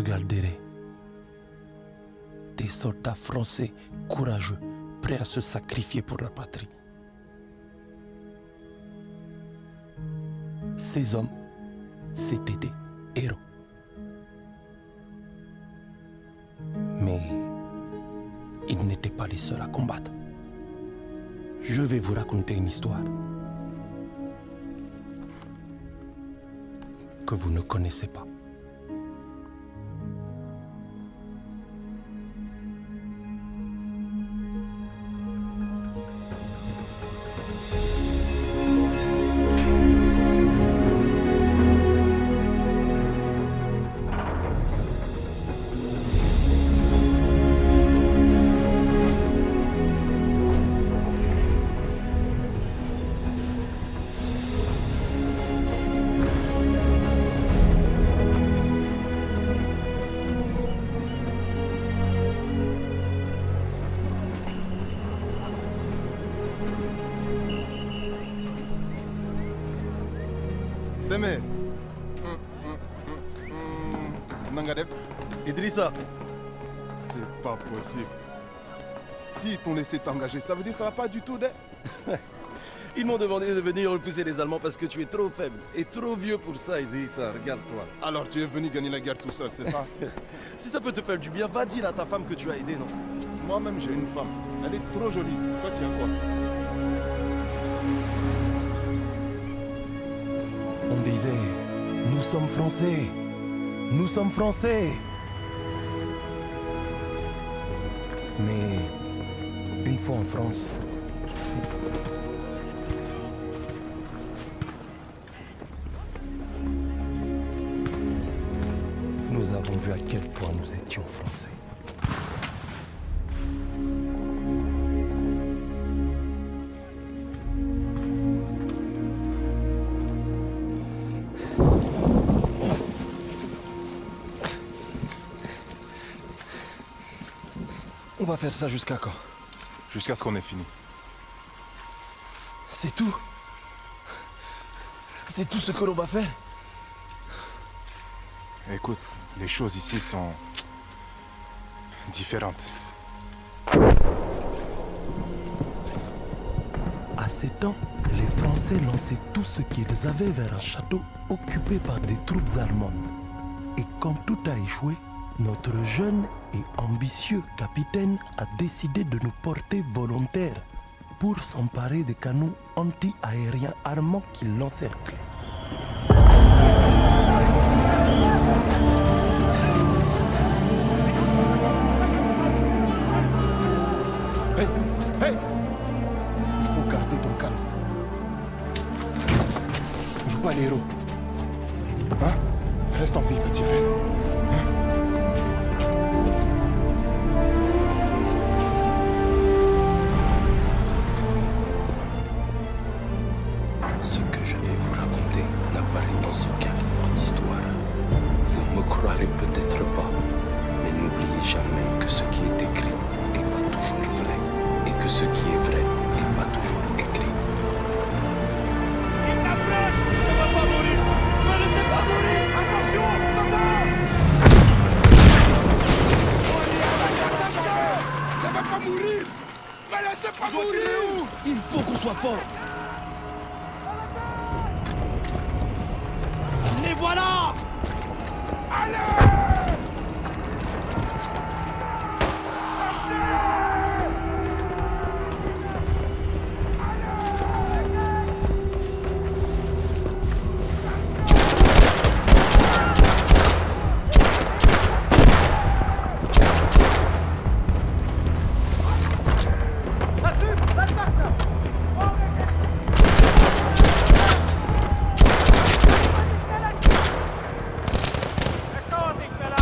regarderai des soldats français courageux, prêts à se sacrifier pour leur patrie. Ces hommes, c'étaient des héros. Mais ils n'étaient pas les seuls à combattre. Je vais vous raconter une histoire que vous ne connaissez pas. Deme. Nangadeb. Idrissa. C'est pas possible. S'ils t'ont laissé t'engager, ça veut dire que ça va pas du tout, de... Ils m'ont demandé de venir repousser les Allemands parce que tu es trop faible et trop vieux pour ça, Idrissa. Regarde-toi. Alors tu es venu gagner la guerre tout seul, c'est ça? Si ça peut te faire du bien, va dire à ta femme que tu as aidé, non? Moi-même, j'ai une femme. Elle est trop jolie. Toi, tu as quoi? On disait, nous sommes Français, nous sommes Français. Mais une fois en France, nous avons vu à quel point nous étions Français. On va faire ça jusqu'à quand? Jusqu'à ce qu'on ait fini. C'est tout? C'est tout ce que l'on va faire? Écoute, les choses ici sont... différentes. À ces temps, les Français lançaient tout ce qu'ils avaient vers un château occupé par des troupes allemandes. Et comme tout a échoué, notre jeune et ambitieux capitaine a décidé de nous porter volontaires pour s'emparer des canons anti-aériens armants qui l'encerclaient. Hey, hey! Il faut garder ton calme. Joue pas les héros. Hein? Reste en vie, petit frère. Ce que je vais vous raconter n'apparaît dans aucun livre d'histoire. Vous me croirez peut-être pas, mais n'oubliez jamais que ce qui est écrit n'est pas toujours vrai, et que ce qui est vrai n'est pas toujours écrit. Il s'approche! Ne va pas mourir! Ne le laissez pas mourir! Attention! Soldat! Ne va pas mourir! Ne le laissez pas mourir! Il faut qu'on soit fort. Les voilà! Allez! Let's go, big fella!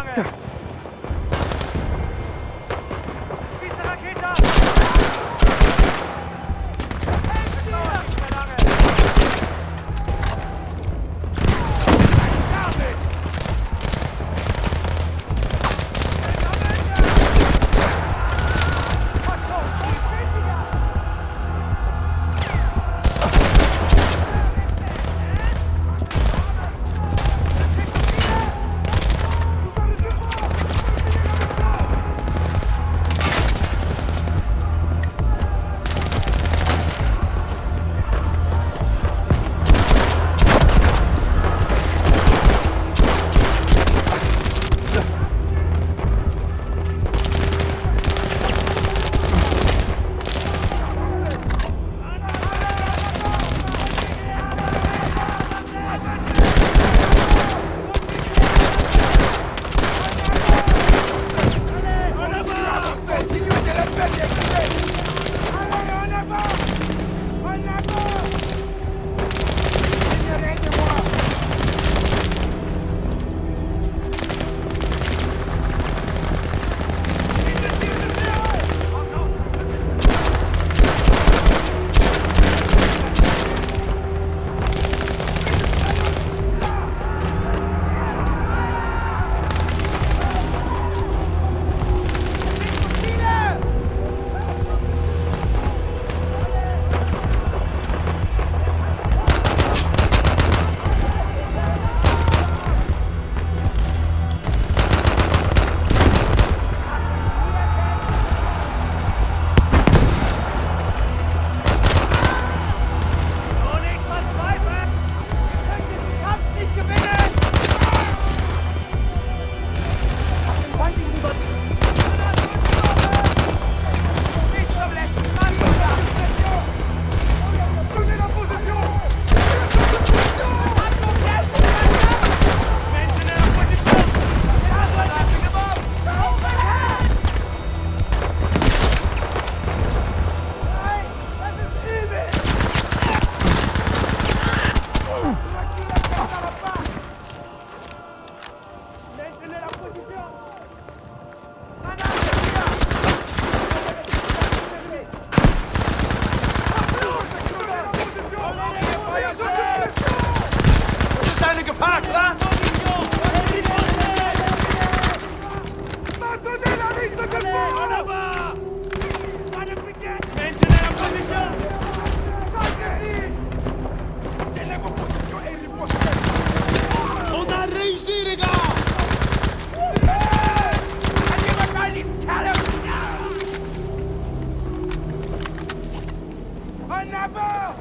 avant!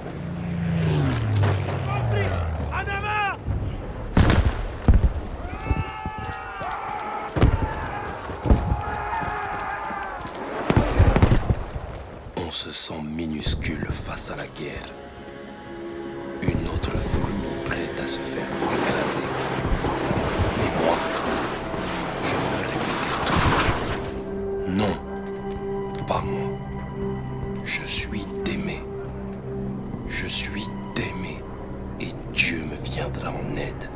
Compris! En avant! On se sent minuscule face à la guerre. Une autre fourmi prête à se faire écraser. Mais moi, je me répétais tout. Non, pas moi. Je suis d'aimer. Je suis d'aimer. Et Dieu me viendra en aide.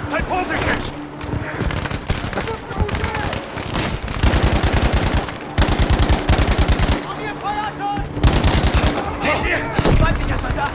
Seid vorsichtig! Seht ihr? Weiblicher Soldat!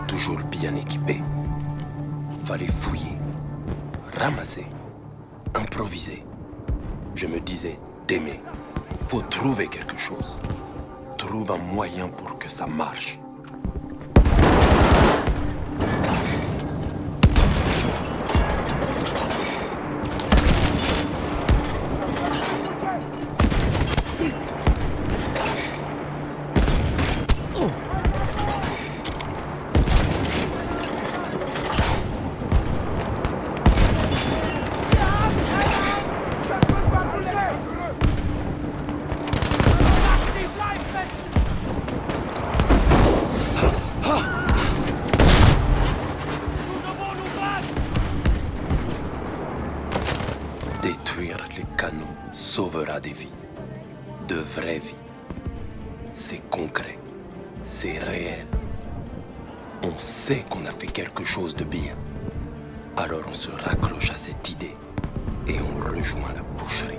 Toujours bien équipés. Fallait fouiller, ramasser, improviser. Je me disais, d'aimer, faut trouver quelque chose. Trouve un moyen pour que ça marche. Détruire les canaux sauvera des vies, de vraies vies. C'est concret, c'est réel. On sait qu'on a fait quelque chose de bien. Alors on se raccroche à cette idée et on rejoint la boucherie.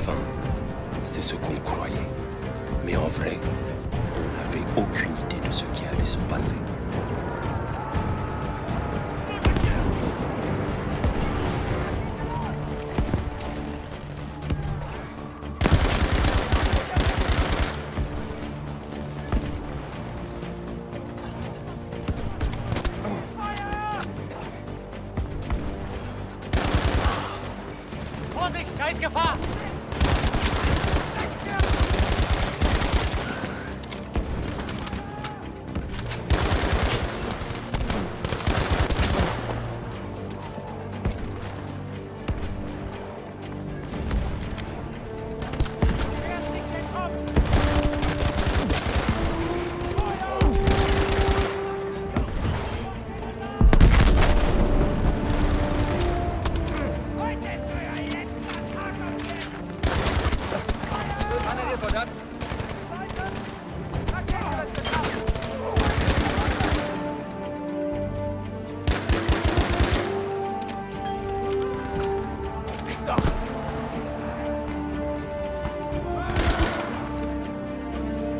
Enfin, c'est ce qu'on croyait. Mais en vrai, on n'avait aucune idée de ce qui allait se passer. Vorsicht, da ist Gefahr!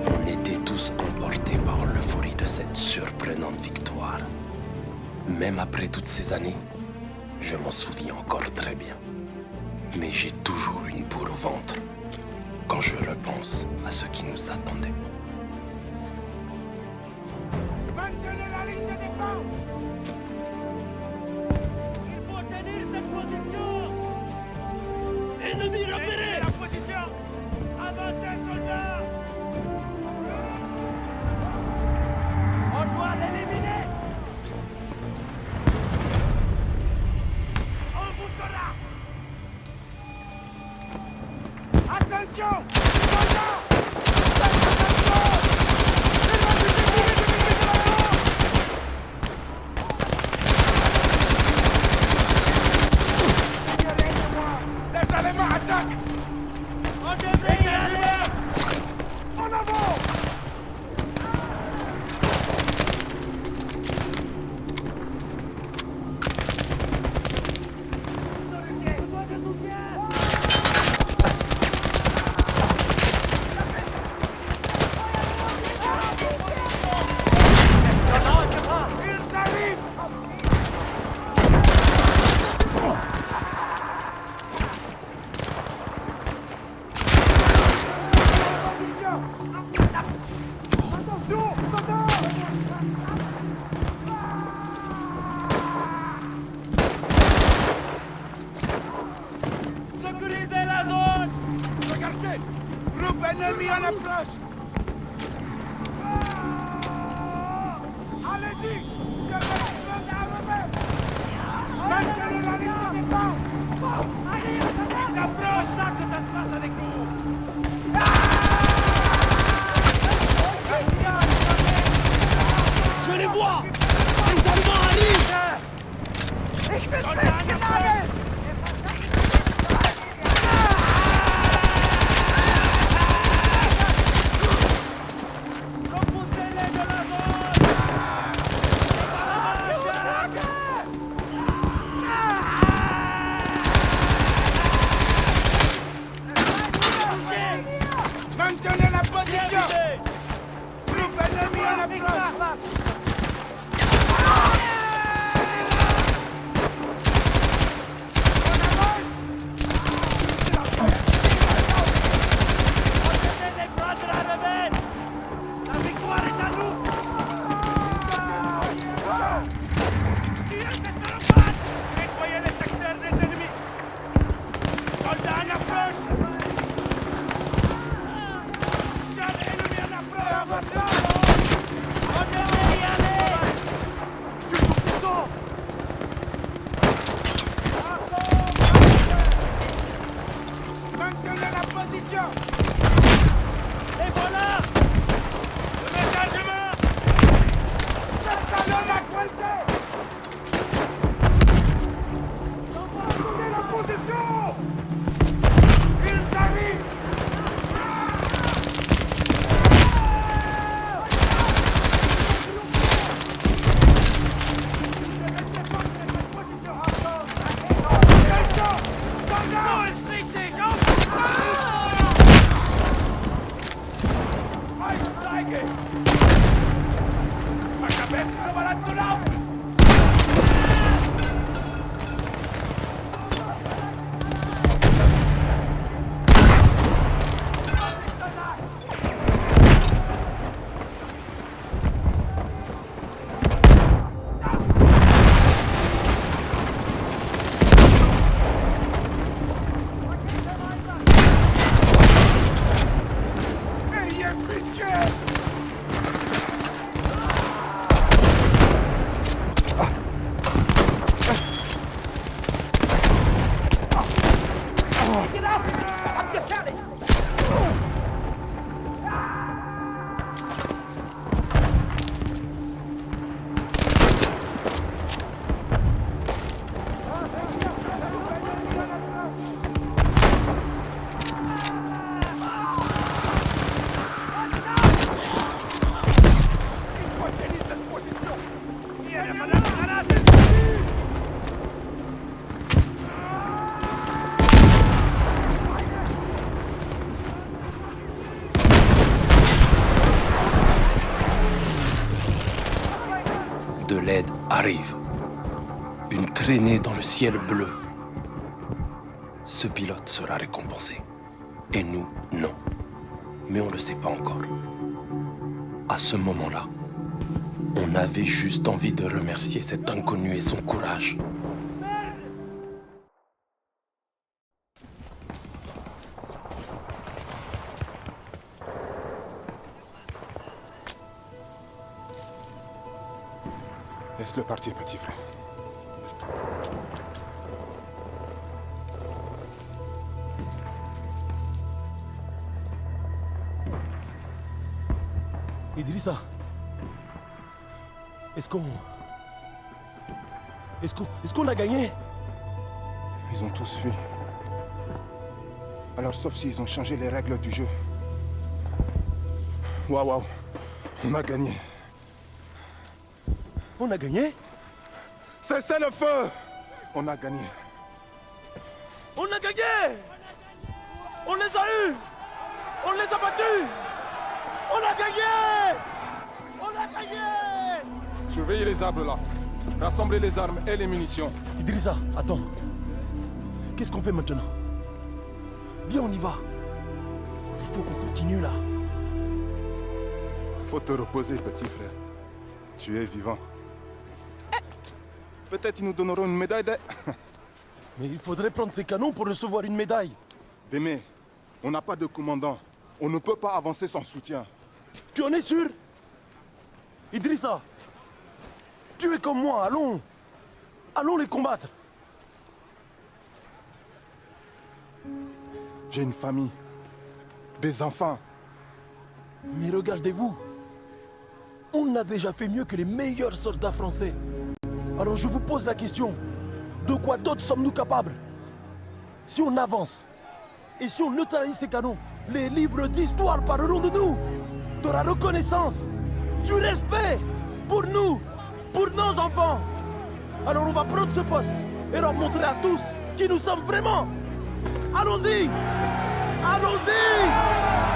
On était tous emportés par l'euphorie de cette surprenante victoire. Même après toutes ces années, je m'en souviens encore très bien. Mais j'ai toujours une boule au ventre quand je repense à ce qui nous attendait. Maintenez la ligne de défense! Il faut tenir cette position! Ennemi repéré! La position! Avancez, soldats! On doit l'éliminer! On vous sera! Attention! Soldats! Faites attention! Il va se dérouler de les Allemands attaquent! On devrait y aller! En avant! Ils arrivent! Sécurisez la zone! Regardez! Groupe ennemi en approche! Allez-y! Je vais vous armer! Maintenez la ligne de défense! Ils s'approchent là que ça se passe avec nous! Je les vois! Les Allemands arrivent! Soldats en approche! Repoussez-les de la zone! Maintenez la position! Groupe ennemi en approche! La victoire est à nous! Nettoyez les secteurs des ennemis! Soldats en approche! Jeunes ennemis en approche! On devrait y aller! Je vous puissant! Maintenez la position! Et voilà! Le ménagement! C'est ça la qualité! On va donner la position! Ils arrivent! Attention! Soldats! l'aide arrive. Une traînée dans le ciel bleu. Ce pilote sera récompensé. Et nous, non. Mais on ne le sait pas encore. À ce moment-là, on avait juste envie de remercier cet inconnu et son courage. Laisse-le partir, petit frère. Idrissa, est-ce qu'on a gagné? Ils ont tous fui. Alors, sauf s'ils ont changé les règles du jeu. Waouh, on a gagné. On a gagné? Cessez le feu! On a gagné. On a gagné! On les a eus! On les a battus! On a gagné! On a gagné! Surveillez les arbres là. Rassemblez les armes et les munitions. Idrissa, attends. Qu'est-ce qu'on fait maintenant? Viens, on y va. Il faut qu'on continue là. Faut te reposer, petit frère. Tu es vivant. Peut-être ils nous donneront une médaille de... Mais il faudrait prendre ces canons pour recevoir une médaille. Démé, on n'a pas de commandant. On ne peut pas avancer sans soutien. Tu en es sûr? Idrissa, tu es comme moi, allons. Allons les combattre. J'ai une famille. Des enfants. Mais regardez-vous. On a déjà fait mieux que les meilleurs soldats français. Alors je vous pose la question. De quoi d'autre sommes-nous capables? Si on avance, et si on neutralise ces canons, les livres d'histoire parleront de nous. De la reconnaissance, du respect pour nous, pour nos enfants. Alors on va prendre ce poste et leur montrer à tous qui nous sommes vraiment. Allons-y! Allons-y!